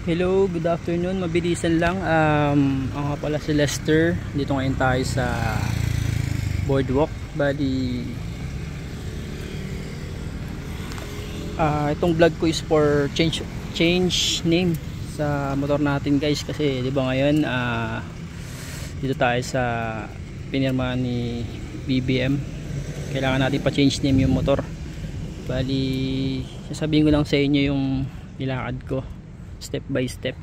Hello, good afternoon. Mabilisan lang. Ako nga pala si Lester. Dito ngayon tayo sa boardwalk. Bali, itong vlog ko is for change name sa motor natin, guys. Kasi di ba ngayon dito tayo sa pinirmahan ni BBM. Kailangan natin pa-change name yung motor. Bali, sasabihin ko lang sa inyo yung nilakad ko step by step.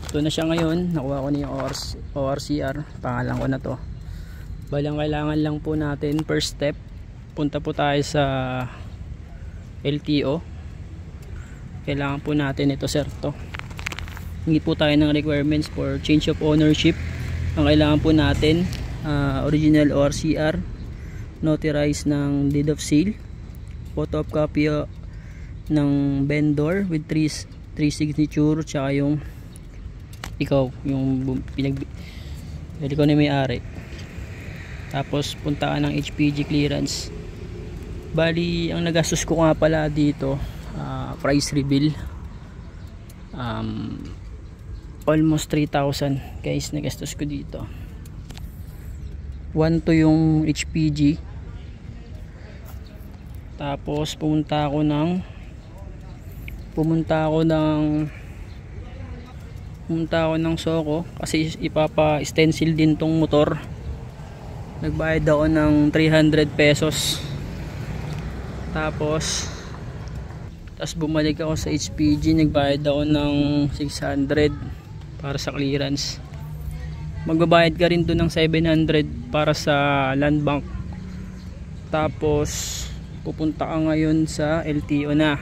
Ito na siya ngayon. Nakuha ko na yung ORCR. Pangalan ko na to. Balang kailangan lang po natin first step, punta po tayo sa LTO. Kailangan po natin ito, sir, to. Hindi po tayo ng requirements for change of ownership. Ang kailangan po natin, original ORCR, notarized ng deed of sale, photocopy ng vendor with 3 signature, tsaka yung ikaw, yung ikaw na may-ari. Tapos punta ka ng HPG clearance. Bali, ang nagastos ko nga pala dito, price reveal, almost 3,000 guys nagastos ko dito. 1 to yung HPG. Tapos pumunta ako ng Soko kasi ipapa-stencil din tong motor. Nagbayad ako ng 300 pesos. Tapos bumalik ako sa HPG, nagbayad ako ng 600 para sa clearance. Magbabayad ka rin doon ng 700 para sa land bank. Tapos pupunta ka ngayon sa LTO na.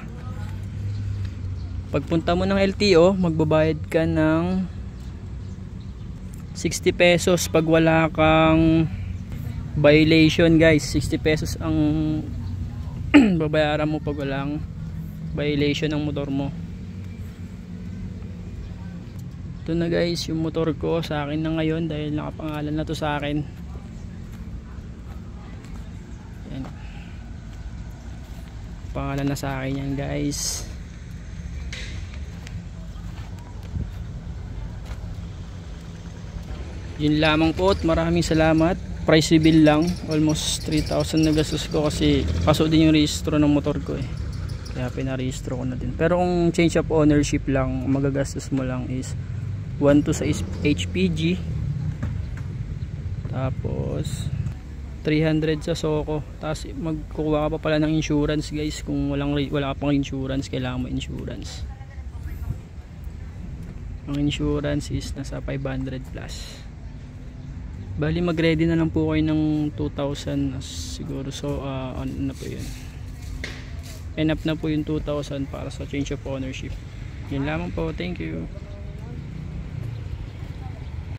Pagpunta mo ng LTO, magbabayad ka ng 60 pesos pag wala kang violation, guys. 60 pesos ang babayaran mo pag walang violation ng motor mo. Ito na, guys, yung motor ko sa akin na ngayon dahil nakapangalan na to sa akin. Yan. Pangalan na sa akin yan, guys. Yun lamang po at maraming salamat. Price reveal lang, almost 3,000 na gastos ko kasi kaso din yung rehistro ng motor ko kaya pinarehistro ko na din. Pero kung change of ownership lang, magagastos mo lang is 1 to sa HPG, tapos 300 sa Soko, tapos magkukuha ka pa pala ng insurance, guys. Kung wala ka pang insurance, kailangan mo insurance. Ang insurance is nasa 500 plus. Bali, mag-ready na lang po kayo ng 2,000 siguro. So ano na po yun, enough na po yung 2,000 para sa change of ownership. Yun lamang po, thank you.